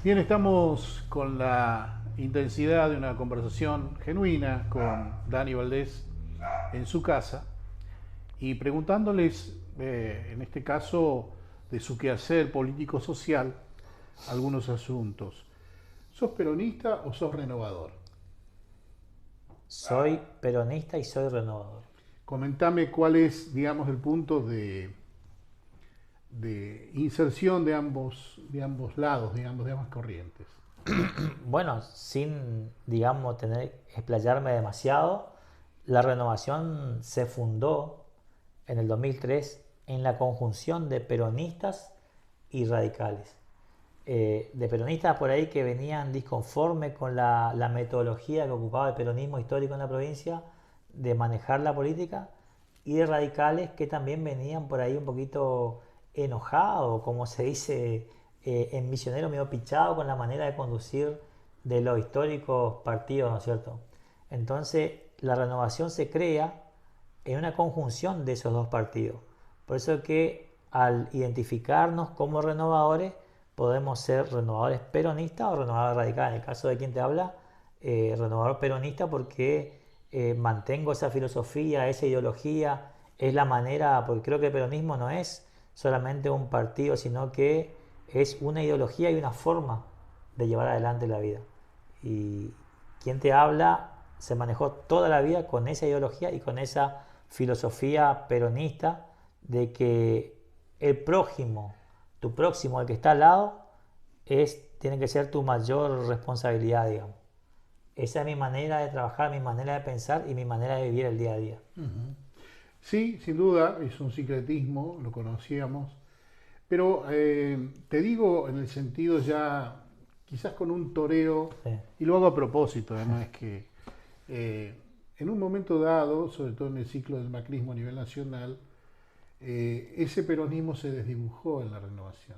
Bien, estamos con la intensidad de una conversación genuina con Dani Valdés en su casa y preguntándoles, en este caso, de su quehacer político-social, algunos asuntos. ¿Sos peronista o sos renovador? Soy peronista y soy renovador. Comentame cuál es, digamos, el punto de inserción de ambos lados, digamos, de ambas corrientes. Bueno, sin, digamos, explayarme demasiado, la renovación se fundó en el 2003 en la conjunción de peronistas y radicales. De peronistas por ahí que venían disconformes con la metodología que ocupaba el peronismo histórico en la provincia de manejar la política, y de radicales que también venían por ahí un poquito enojados, como se dice en misionero, medio pichado con la manera de conducir de los históricos partidos, ¿no es cierto? Entonces la renovación se crea en una conjunción de esos dos partidos. Por eso es que al identificarnos como renovadores, podemos ser renovadores peronistas o renovadores radicales. En el caso de quien te habla, renovador peronista porque mantengo esa filosofía, esa ideología, es la manera, porque creo que el peronismo no es solamente un partido, sino que es una ideología y una forma de llevar adelante la vida. Y quien te habla se manejó toda la vida con esa ideología y con esa filosofía peronista de que el prójimo, tu próximo, el que está al lado, tiene que ser tu mayor responsabilidad, digamos. Esa es mi manera de trabajar, mi manera de pensar y mi manera de vivir el día a día. Sí, sin duda, es un sincretismo, lo conocíamos, pero te digo en el sentido ya, quizás con un toreo, Sí. y lo hago a propósito, además que eh, en un momento dado, sobre todo en el ciclo del macrismo a nivel nacional, ese peronismo se desdibujó en la renovación.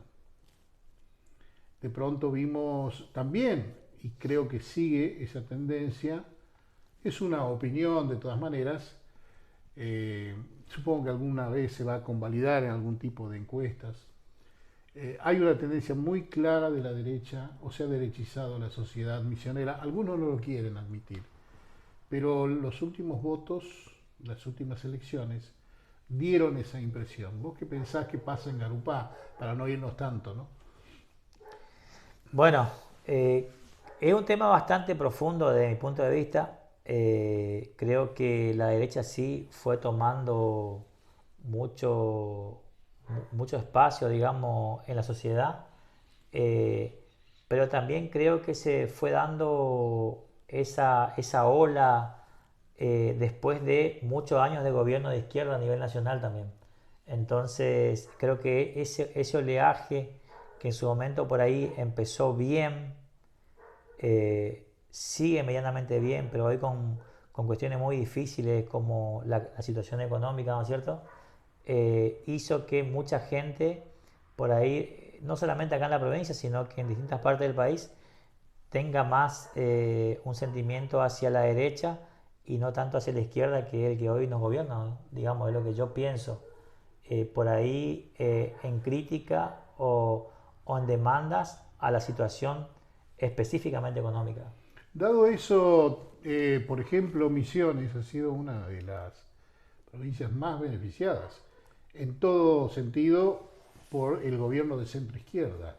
De pronto vimos también, y creo que sigue esa tendencia, es una opinión de todas maneras, eh, supongo que alguna vez se va a convalidar en algún tipo de encuestas. Hay una tendencia muy clara de la derecha, o se ha derechizado la sociedad misionera. Algunos no lo quieren admitir, pero los últimos votos, las últimas elecciones, dieron esa impresión. ¿Vos qué pensás que pasa en Garupá? Para no irnos tanto, ¿no? Bueno, es un tema bastante profundo desde mi punto de vista. Creo que la derecha sí fue tomando mucho, mucho espacio, digamos, en la sociedad. Eh, pero también creo que se fue dando esa ola después de muchos años de gobierno de izquierda a nivel nacional también. Entonces creo que ese oleaje que en su momento por ahí empezó bien, sigue medianamente bien, pero hoy con cuestiones muy difíciles como la situación económica, ¿no es cierto? Hizo que mucha gente por ahí, no solamente acá en la provincia, sino que en distintas partes del país, tenga más un sentimiento hacia la derecha y no tanto hacia la izquierda, que es el que hoy nos gobierna, ¿no? Digamos, es lo que yo pienso. Por ahí en crítica o en demandas a la situación específicamente económica. Dado eso, por ejemplo, Misiones ha sido una de las provincias más beneficiadas, en todo sentido, por el gobierno de centro izquierda,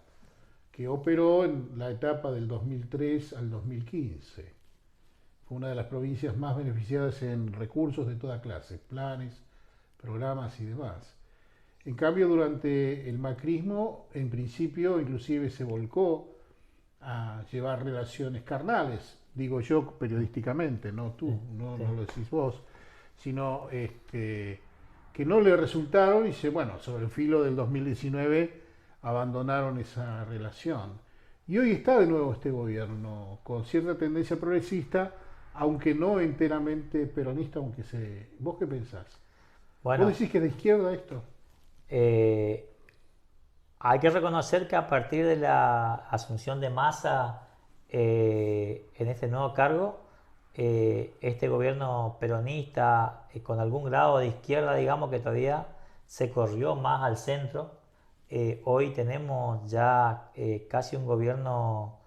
que operó en la etapa del 2003 al 2015. Fue una de las provincias más beneficiadas en recursos de toda clase, planes, programas y demás. En cambio, durante el macrismo, en principio, inclusive se volcó a llevar relaciones carnales, digo yo periodísticamente, no Sí, tú, no, sí. no lo decís vos, sino que no le resultaron y bueno, sobre el filo del 2019 abandonaron esa relación. Y hoy está de nuevo este gobierno con cierta tendencia progresista, aunque no enteramente peronista, aunque se... ¿Vos qué pensás? ¿Vos Bueno, decís que es de izquierda esto? eh, hay que reconocer que a partir de la asunción de Massa en este nuevo cargo, este gobierno peronista con algún grado de izquierda, digamos que todavía se corrió más al centro, Hoy tenemos ya casi un gobierno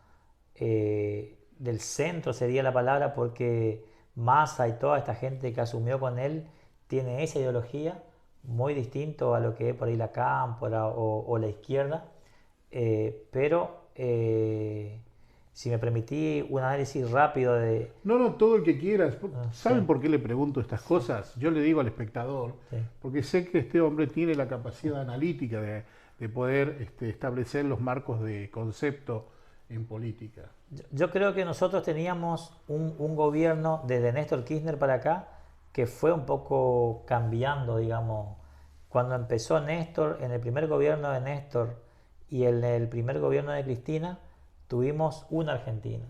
del centro, sería la palabra, porque Massa y toda esta gente que asumió con él tiene esa ideología muy distinto a lo que es por ahí la cámpora o la izquierda. Pero si me permití un análisis rápido de... No, no, todo el que quieras. Sí, ¿Saben por qué le pregunto estas cosas? Yo le digo al espectador, sí. porque sé que este hombre tiene la capacidad analítica de poder establecer los marcos de concepto en política. Yo creo que nosotros teníamos un gobierno desde Néstor Kirchner para acá que fue un poco cambiando, digamos. Cuando empezó Néstor, en el primer gobierno de Néstor y en el primer gobierno de Cristina, tuvimos una Argentina.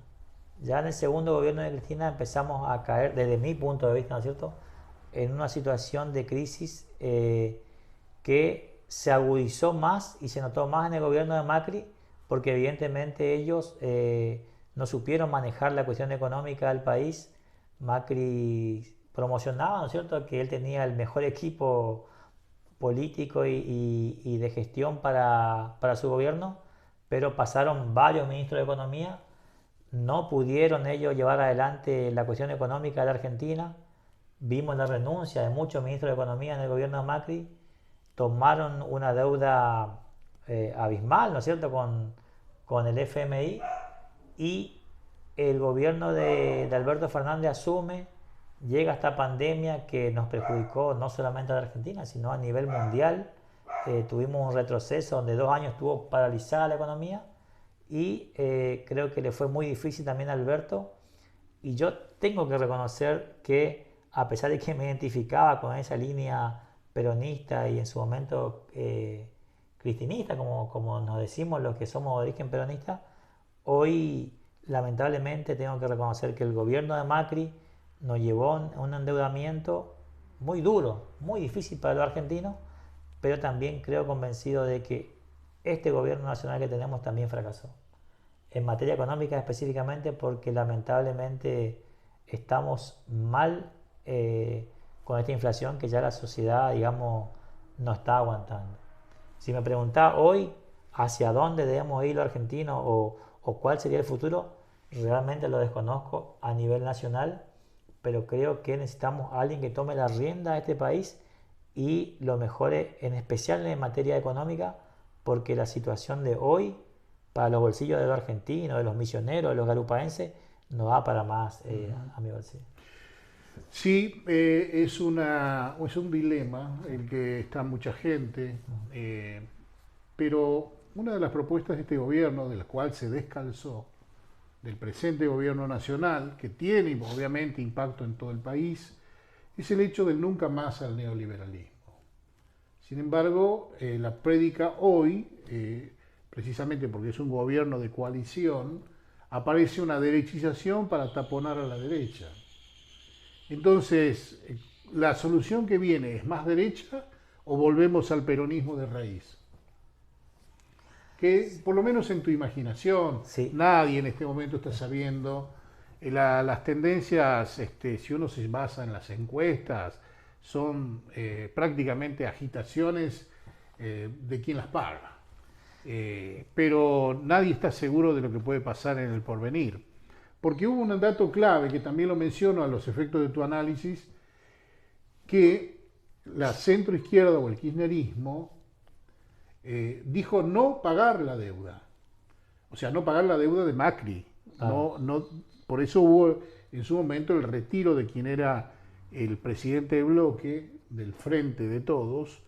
Ya en el segundo gobierno de Cristina empezamos a caer, desde mi punto de vista, ¿no es cierto?, en una situación de crisis que se agudizó más y se notó más en el gobierno de Macri, porque evidentemente ellos no supieron manejar la cuestión económica del país. Macri promocionaba, ¿no es cierto?, que él tenía el mejor equipo político y de gestión para su gobierno, pero pasaron varios ministros de Economía, no pudieron ellos llevar adelante la cuestión económica de la Argentina. Vimos la renuncia de muchos ministros de Economía en el gobierno de Macri, tomaron una deuda abismal, ¿no es cierto?, con el FMI, y el gobierno de Alberto Fernández asume, llega esta pandemia que nos perjudicó no solamente a la Argentina, sino a nivel mundial. Tuvimos un retroceso donde 2 años estuvo paralizada la economía y creo que le fue muy difícil también a Alberto. Y yo tengo que reconocer que a pesar de que me identificaba con esa línea peronista y en su momento cristinista, como nos decimos los que somos de origen peronista, hoy lamentablemente tengo que reconocer que el gobierno de Macri nos llevó a un endeudamiento muy duro, muy difícil para los argentinos, pero también creo convencido de que este gobierno nacional que tenemos también fracasó. En materia económica específicamente porque lamentablemente estamos mal con esta inflación que ya la sociedad, digamos, no está aguantando. Si me preguntás hoy hacia dónde debemos ir los argentinos o cuál sería el futuro, realmente lo desconozco a nivel nacional, pero creo que necesitamos a alguien que tome la rienda de este país y lo mejore, en especial en materia económica, porque la situación de hoy para los bolsillos de los argentinos, de los misioneros, de los garupaenses, no va para más a mi bolsillo. Sí, es un dilema el que está mucha gente, pero una de las propuestas de este gobierno, de la cual se descalzó, del presente gobierno nacional, que tiene obviamente impacto en todo el país, es el hecho del nunca más al neoliberalismo. Sin embargo, la prédica hoy, precisamente porque es un gobierno de coalición, aparece una derechización para taponar a la derecha. Entonces, ¿la solución que viene es más derecha o volvemos al peronismo de raíz? Que por lo menos en tu imaginación, Sí. nadie en este momento está sabiendo. Las tendencias, si uno se basa en las encuestas, son prácticamente agitaciones de quien las paga. Pero nadie está seguro de lo que puede pasar en el porvenir. Porque hubo un dato clave, que también lo menciono a los efectos de tu análisis, que la centroizquierda o el kirchnerismo dijo no pagar la deuda. O sea, no pagar la deuda de Macri. Por eso hubo en su momento el retiro de quien era el presidente de bloque, del Frente de Todos.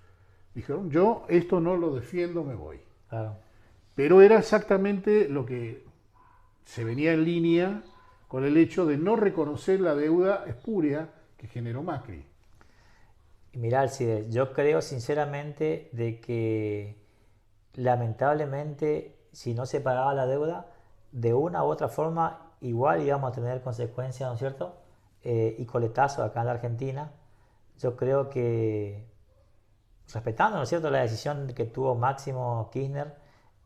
Dijeron, yo esto no lo defiendo, me voy. Claro. Pero era exactamente lo que se venía en línea con el hecho de no reconocer la deuda espuria que generó Macri. Y mirá, Alcides, yo creo sinceramente de que lamentablemente si no se pagaba la deuda, de una u otra forma igual íbamos a tener consecuencias, ¿no es cierto? Y coletazos acá en la Argentina. Yo creo que, respetando, ¿no es cierto?, la decisión que tuvo Máximo Kirchner,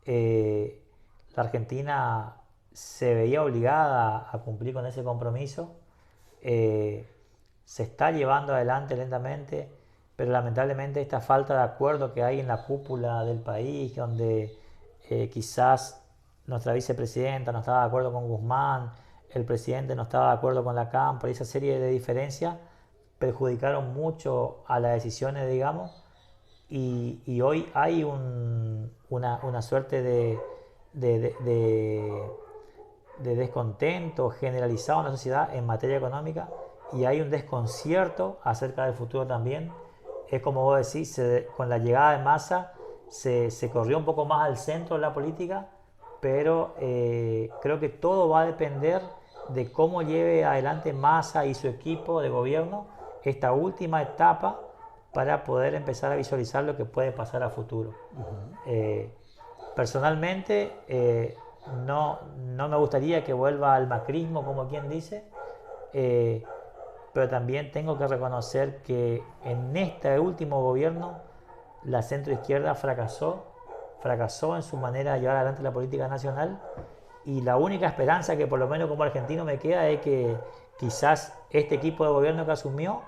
la Argentina se veía obligada a cumplir con ese compromiso. Se está llevando adelante lentamente, pero lamentablemente esta falta de acuerdo que hay en la cúpula del país, donde quizás nuestra vicepresidenta no estaba de acuerdo con Guzmán, el presidente no estaba de acuerdo con la Cámpora, y esa serie de diferencias perjudicaron mucho a las decisiones, digamos, y hoy hay una suerte de, de- de- de descontento generalizado en la sociedad en materia económica, y hay un desconcierto acerca del futuro también. Es como vos decís, con la llegada de Massa se corrió un poco más al centro de la política, pero creo que todo va a depender de cómo lleve adelante Massa y su equipo de gobierno esta última etapa para poder empezar a visualizar lo que puede pasar a futuro. Eh, Personalmente, no me gustaría que vuelva al macrismo, como quien dice, eh, pero también tengo que reconocer que en este último gobierno la centroizquierda fracasó en su manera de llevar adelante la política nacional, y la única esperanza que por lo menos como argentino me queda es que quizás este equipo de gobierno que asumió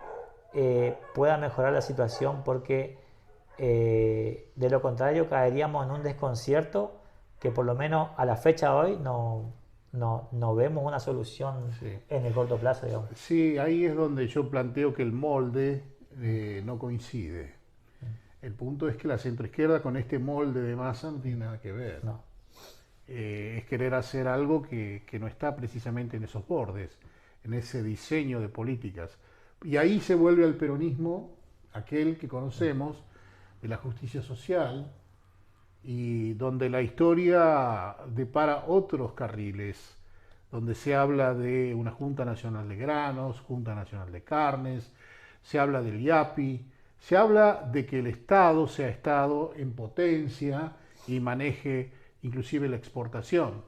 pueda mejorar la situación, porque de lo contrario caeríamos en un desconcierto que por lo menos a la fecha de hoy no vemos una solución Sí. en el corto plazo, digamos. Sí, ahí es donde yo planteo que el molde no coincide. El punto es que la centroizquierda con este molde de Massa no tiene nada que ver. No. Es querer hacer algo que no está precisamente en esos bordes, en ese diseño de políticas. Y ahí se vuelve al peronismo, aquel que conocemos, de la justicia social, y donde la historia depara otros carriles, donde se habla de una Junta Nacional de Granos, Junta Nacional de Carnes, se habla del IAPI, se habla de que el Estado sea Estado en potencia y maneje inclusive la exportación.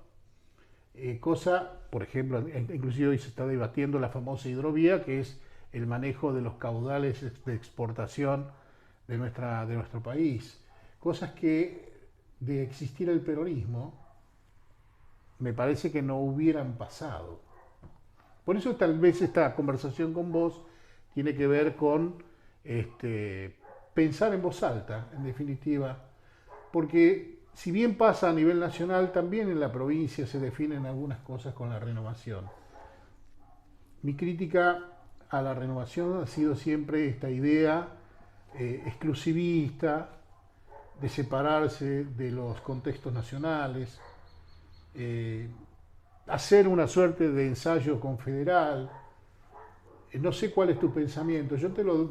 Cosa, por ejemplo, inclusive hoy se está debatiendo la famosa hidrovía, que es el manejo de los caudales de exportación de nuestro país. Cosas que de existir el peronismo me parece que no hubieran pasado. Por eso tal vez esta conversación con vos tiene que ver con pensar en voz alta, en definitiva, porque si bien pasa a nivel nacional, también en la provincia se definen algunas cosas con la renovación. Mi crítica a la renovación ha sido siempre esta idea exclusivista de separarse de los contextos nacionales, eh, hacer una suerte de ensayo confederal. No sé cuál es tu pensamiento, yo te lo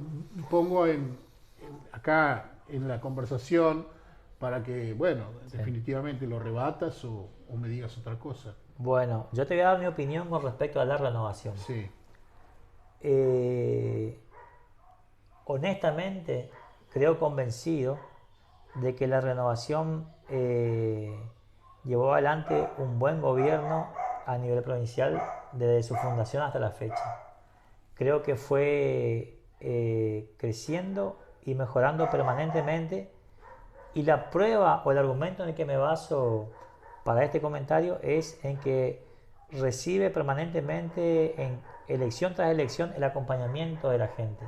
pongo acá en la conversación para que, bueno, Sí. definitivamente lo rebatas o me digas otra cosa. Bueno, yo te voy a dar mi opinión con respecto a la renovación. Sí, Eh, Honestamente, creo convencido de que la renovación llevó adelante un buen gobierno a nivel provincial desde su fundación hasta la fecha. Creo que fue creciendo y mejorando permanentemente, y la prueba o el argumento en el que me baso para este comentario es en que recibe permanentemente, en elección tras elección, el acompañamiento de la gente.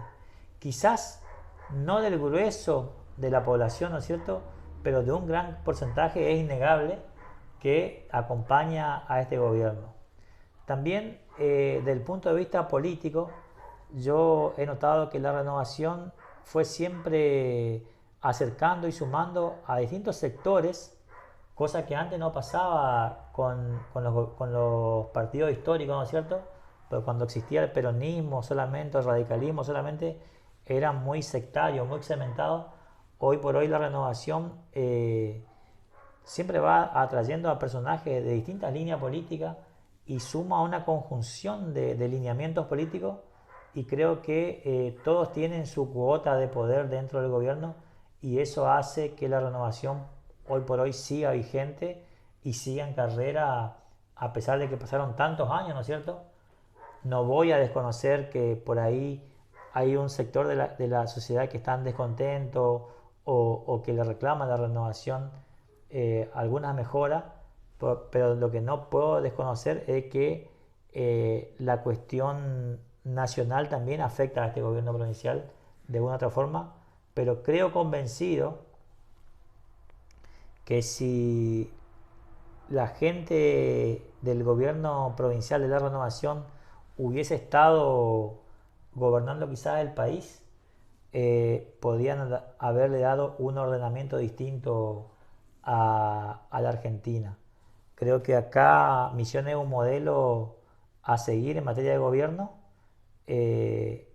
Quizás no del grueso de la población, ¿no es cierto?, pero de un gran porcentaje es innegable que acompaña a este gobierno. También, del punto de vista político, yo he notado que la renovación fue siempre acercando y sumando a distintos sectores, cosa que antes no pasaba con los partidos históricos, ¿no es cierto? Pero cuando existía el peronismo solamente, el radicalismo solamente, eran muy sectarios, muy segmentados. Hoy por hoy la renovación siempre va atrayendo a personajes de distintas líneas políticas y suma una conjunción de lineamientos políticos, y creo que todos tienen su cuota de poder dentro del gobierno, y eso hace que la renovación hoy por hoy siga vigente y siga en carrera a pesar de que pasaron tantos años, ¿no es cierto? No voy a desconocer que por ahí hay un sector de la sociedad que está en descontento o que le reclama la renovación algunas mejoras, pero lo que no puedo desconocer es que la cuestión nacional también afecta a este gobierno provincial de una u otra forma, pero creo convencido que si la gente del gobierno provincial de la Renovación hubiese estado gobernando quizás el país, podrían haberle dado un ordenamiento distinto a la Argentina. Creo que acá Misiones es un modelo a seguir en materia de gobierno. eh,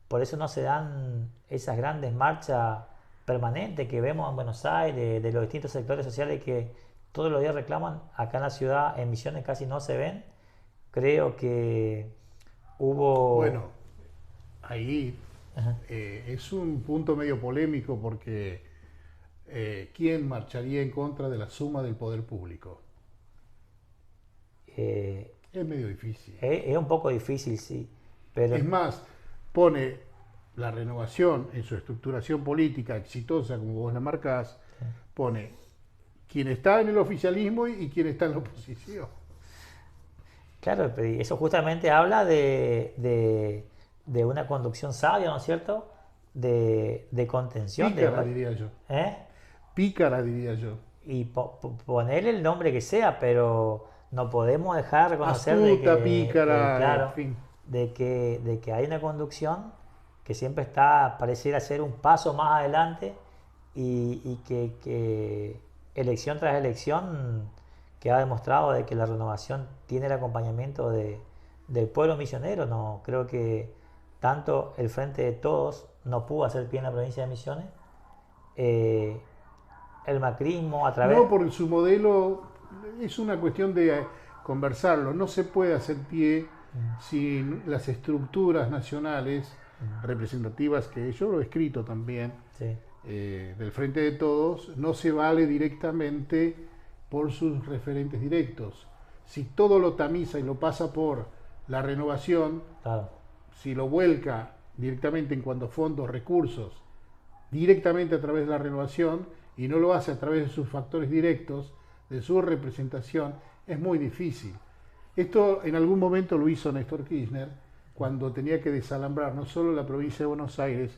por eso no se dan esas grandes marchas permanentes que vemos en Buenos Aires, de los distintos sectores sociales que todos los días reclaman. Acá en la ciudad, en Misiones casi no se ven. Creo que hubo... Bueno, ahí Ajá. es un punto medio polémico porque ¿quién marcharía en contra de la suma del poder público? Eh, Es medio difícil. es un poco difícil, sí, pero Es más, pone la renovación en su estructuración política exitosa, como vos la marcás, pone quien está en el oficialismo y quien está en la oposición. claro, pero eso justamente habla de una conducción sabia, ¿no es cierto? De contención, Pícara, diría yo. ¿eh? Pícara, diría yo. Y ponerle el nombre que sea, pero no podemos dejar de reconocer Astuta, pícara, en claro, fin. de que hay una conducción que siempre está, pareciera ser un paso más adelante y que elección tras elección queda demostrado de que la renovación tiene el acompañamiento del pueblo misionero. No, creo que tanto el Frente de Todos no pudo hacer pie en la provincia de Misiones. eh, el macrismo a través... No, por su modelo es una cuestión de conversarlo. No se puede hacer pie sin las estructuras nacionales representativas, que yo lo he escrito también, Sí, del Frente de Todos. No se vale directamente por sus referentes directos. Si todo lo tamiza y lo pasa por la renovación, claro, si lo vuelca directamente en cuanto a fondos, recursos, directamente a través de la renovación y no lo hace a través de sus factores directos, de su representación, es muy difícil. Esto en algún momento lo hizo Néstor Kirchner cuando tenía que desalambrar no solo la provincia de Buenos Aires,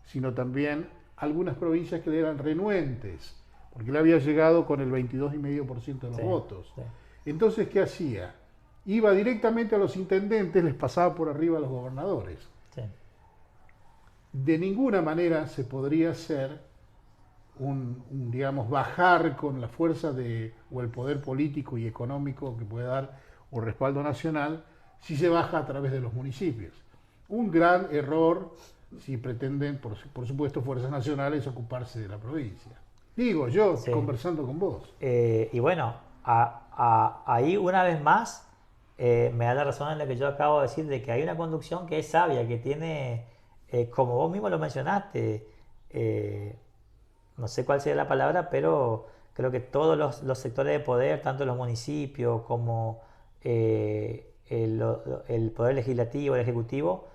sino también algunas provincias que le eran renuentes, porque le había llegado con el 22,5% de los sí, votos. sí, Entonces, ¿qué hacía? Iba directamente a los intendentes, les pasaba por arriba a los gobernadores. sí. De ninguna manera se podría hacer digamos, bajar con la fuerza o el poder político y económico que puede dar un respaldo nacional si se baja a través de los municipios. Un gran error si pretenden, por supuesto, fuerzas nacionales ocuparse de la provincia. Digo yo, Sí. conversando con vos. Y bueno, ahí una vez más me da la razón en lo que yo acabo de decir, de que hay una conducción que es sabia, que tiene, como vos mismo lo mencionaste, no sé cuál sería la palabra, pero creo que todos los sectores de poder, tanto los municipios como el poder legislativo, el ejecutivo,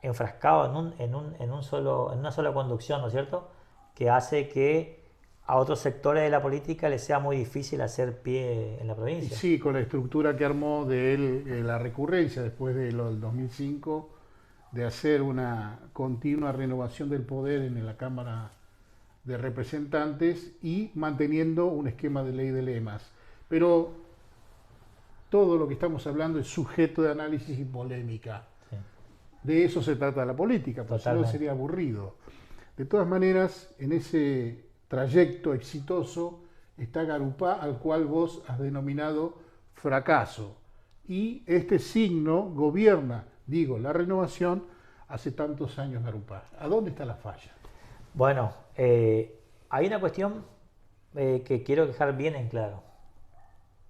enfrascado en una sola conducción, ¿no es cierto? Que hace que a otros sectores de la política les sea muy difícil hacer pie en la Y provincia. sí, con la estructura que armó de él, la recurrencia después de lo del 2005, de hacer una continua renovación del poder en la Cámara de Representantes y manteniendo un esquema de ley de lemas. Pero todo lo que estamos hablando es sujeto de análisis y polémica. Sí, De eso se trata la política, porque si no totalmente. sería aburrido. De todas maneras, en ese trayecto exitoso está Garupá, al cual vos has denominado fracaso. Y este signo gobierna, digo, la renovación, hace tantos años Garupá. ¿A dónde está la falla? Bueno, hay una cuestión que quiero dejar bien en claro.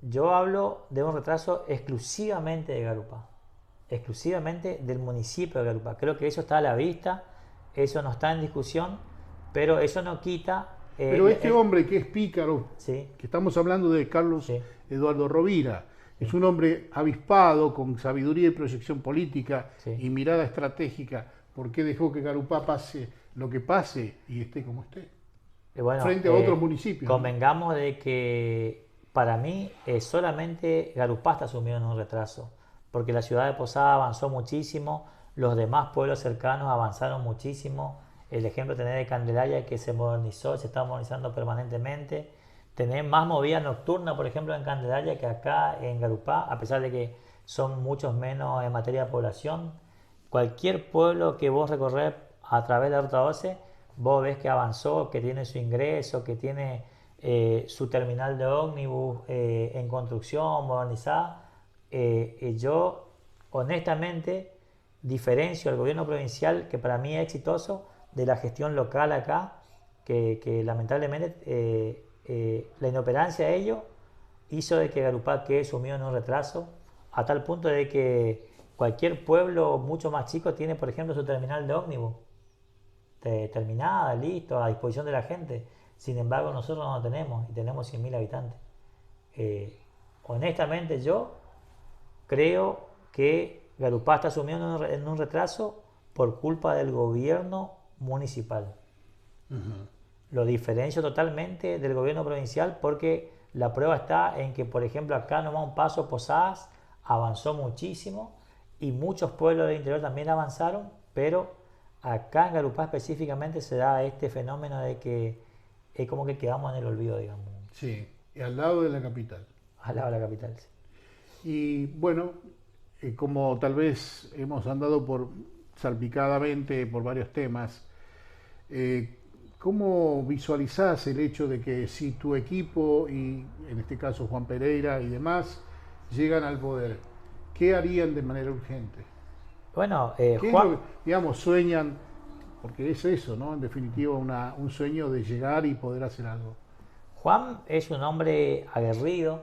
Yo hablo de un retraso exclusivamente de Garupá, exclusivamente del municipio de Garupá. Creo que eso está a la vista, eso no está en discusión, pero eso no quita... Pero este hombre que es pícaro, sí, que estamos hablando de Carlos sí, Eduardo Rovira, es un hombre avispado, con sabiduría y proyección política sí. y mirada estratégica. ¿Por qué dejó que Garupá pase lo que pase y esté como esté? Bueno, Frente a otros municipios, ¿no? convengamos de que para mí solamente Garupá está sumido en un retraso, porque la ciudad de Posada avanzó muchísimo, Los demás pueblos cercanos avanzaron muchísimo. El ejemplo tener de Candelaria, que se modernizó, se está modernizando permanentemente. Tener más movida nocturna, por ejemplo, en Candelaria que acá en Garupá, a pesar de que son muchos menos en materia de población. Cualquier pueblo que vos recorres a través de la Ruta 12, vos ves que avanzó, que tiene su ingreso, que tiene su terminal de ómnibus en construcción, modernizada. Yo, honestamente, diferencio al gobierno provincial, que para mí es exitoso, de la gestión local acá, que lamentablemente la inoperancia de ellos hizo de que Garupá quede sumido en un retraso, a tal punto de que cualquier pueblo mucho más chico tiene, por ejemplo, su terminal de ómnibus terminada, listo, a disposición de la gente. Sin embargo, nosotros no lo tenemos y tenemos 100.000 habitantes. Honestamente, yo creo que Garupá está sumido en un retraso por culpa del gobierno municipal. Lo diferencio totalmente del gobierno provincial porque la prueba está en que, por ejemplo, acá nomás un paso, Posadas avanzó muchísimo y muchos pueblos del interior también avanzaron, pero acá en Garupá específicamente se da este fenómeno de que es como que quedamos en el olvido, digamos. Sí, y al lado de la capital. Al lado de la capital. Sí. Y bueno, como tal vez hemos andado salpicadamente por varios temas, ¿cómo visualizás el hecho de que si tu equipo, y en este caso Juan Pereira y demás, llegan al poder, qué harían de manera urgente? Bueno, ¿Qué es Juan, lo que, digamos, sueñan? Porque es eso, ¿no? En definitiva, un sueño de llegar y poder hacer algo. Juan es un hombre aguerrido,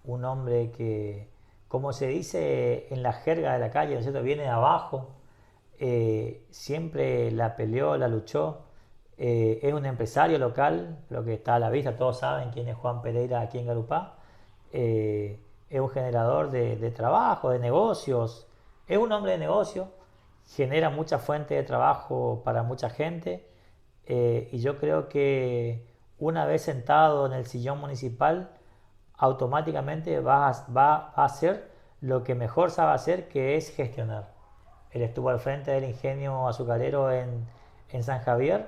un hombre que, como se dice en la jerga de la calle, ¿no es cierto?, viene de abajo, siempre la peleó, la luchó. Es un empresario local, creo que está a la vista, todos saben quién es Juan Pereira aquí en Garupá. Es un generador de trabajo, de negocios, es un hombre de negocio, genera mucha fuente de trabajo para mucha gente y yo creo que una vez sentado en el sillón municipal, automáticamente va a hacer lo que mejor sabe hacer, que es gestionar. Él estuvo al frente del ingenio azucarero en San Javier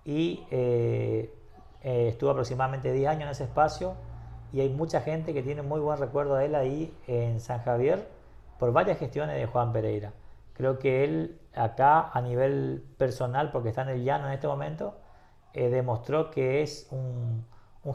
y estuvo aproximadamente 10 años en ese espacio y hay mucha gente que tiene muy buen recuerdo de él ahí en San Javier por varias gestiones de Juan Pereira. Creo que él acá a nivel personal, porque está en el llano en este momento, demostró que es un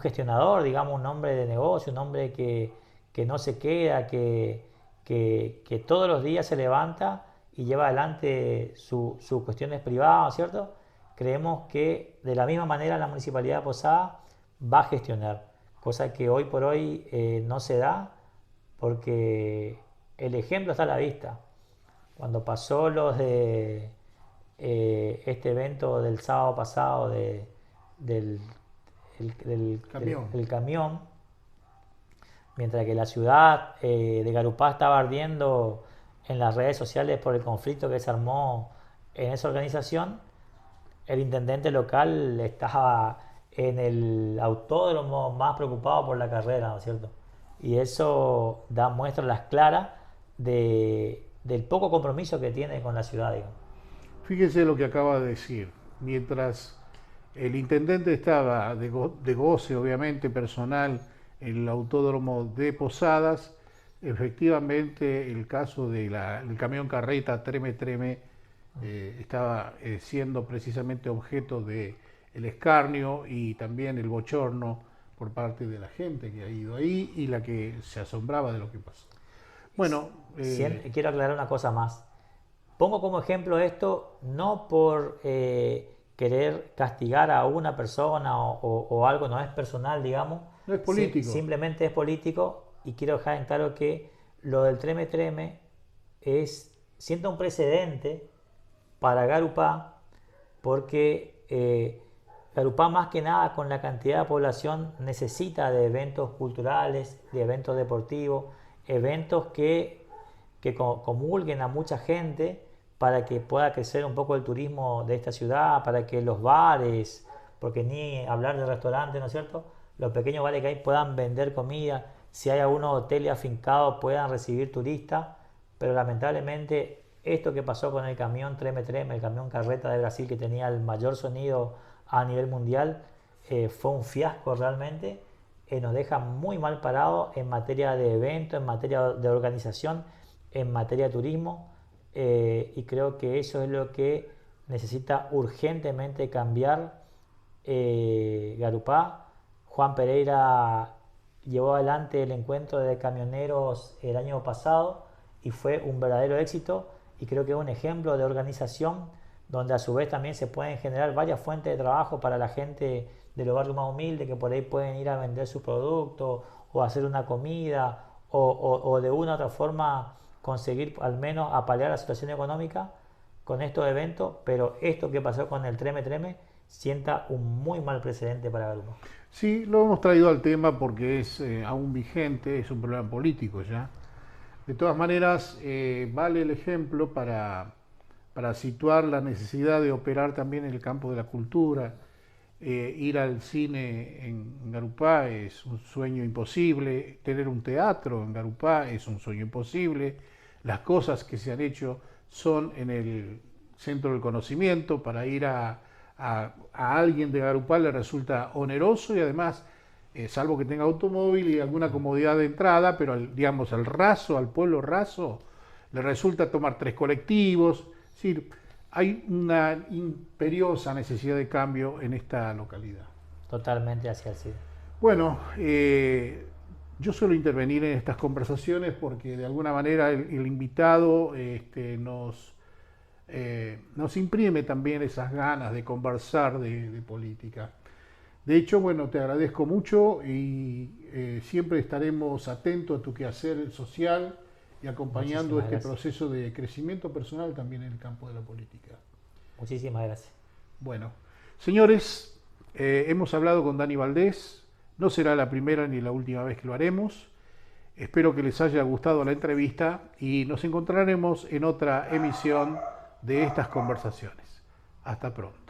gestionador, digamos, un hombre de negocio, un hombre que no se queda, que todos los días se levanta y lleva adelante sus cuestiones privadas, ¿cierto? Creemos que de la misma manera la Municipalidad de Posada va a gestionar, cosa que hoy por hoy no se da porque el ejemplo está a la vista. Cuando pasó los de este evento del sábado pasado del Camión. el camión, mientras que la ciudad de Garupá estaba ardiendo en las redes sociales por el conflicto que se armó en esa organización, el intendente local estaba en el autódromo más preocupado por la carrera, ¿no es cierto? Y eso da muestras las claras del poco compromiso que tiene con la ciudad, digamos. Fíjese lo que acaba de decir. Mientras el intendente estaba de goce, obviamente, personal en el autódromo de Posadas, efectivamente el caso del camión carreta Treme Treme estaba siendo precisamente objeto de el escarnio y también el bochorno por parte de la gente que ha ido ahí y la que se asombraba de lo que pasó. Bueno, quiero aclarar una cosa más. Pongo como ejemplo esto no por querer castigar a una persona o algo, no es personal, digamos. no es político. Simplemente es político y quiero dejar en claro que lo del Treme Treme sienta un precedente para Garupá porque Garupá más que nada con la cantidad de población necesita de eventos culturales, de eventos deportivos, eventos que comulguen a mucha gente para que pueda crecer un poco el turismo de esta ciudad, para que los bares, porque ni hablar de restaurantes, ¿no es cierto?, los pequeños bares que hay puedan vender comida, si hay algunos hoteles afincados puedan recibir turistas, pero lamentablemente Esto que pasó con el camión Treme Treme, el camión carreta de Brasil que tenía el mayor sonido a nivel mundial, fue un fiasco realmente. Nos deja muy mal parado en materia de eventos, en materia de organización, en materia de turismo, y creo que eso es lo que necesita urgentemente cambiar Garupá. Juan Pereira llevó adelante el encuentro de camioneros el año pasado y fue un verdadero éxito, y creo que es un ejemplo de organización donde a su vez también se pueden generar varias fuentes de trabajo para la gente de los barrios más humildes, que por ahí pueden ir a vender sus productos o hacer una comida o de una u otra forma conseguir al menos apalear la situación económica con estos eventos. Pero esto que pasó con el Treme Treme sienta un muy mal precedente para Garupa. Sí, lo hemos traído al tema porque es aún vigente, es un problema político ya. De todas maneras, vale el ejemplo para situar la necesidad de operar también en el campo de la cultura. Ir al cine en Garupá es un sueño imposible, tener un teatro en Garupá es un sueño imposible. Las cosas que se han hecho son en el centro del conocimiento. Para ir a alguien de Garupá le resulta oneroso y además, salvo que tenga automóvil y alguna comodidad de entrada, pero digamos al raso, al pueblo raso, le resulta tomar 3 colectivos. Es decir, hay una imperiosa necesidad de cambio en esta localidad. Totalmente hacia el CID. Bueno, yo suelo intervenir en estas conversaciones porque de alguna manera el invitado nos imprime también esas ganas de conversar de política. De hecho, bueno, te agradezco mucho y siempre estaremos atentos a tu quehacer social y acompañando Muchísimas este gracias. proceso de crecimiento personal también en el campo de la política. Muchísimas gracias. Bueno, señores, hemos hablado con Dani Valdés. No será la primera ni la última vez que lo haremos. Espero que les haya gustado la entrevista y nos encontraremos en otra emisión de estas conversaciones. Hasta pronto.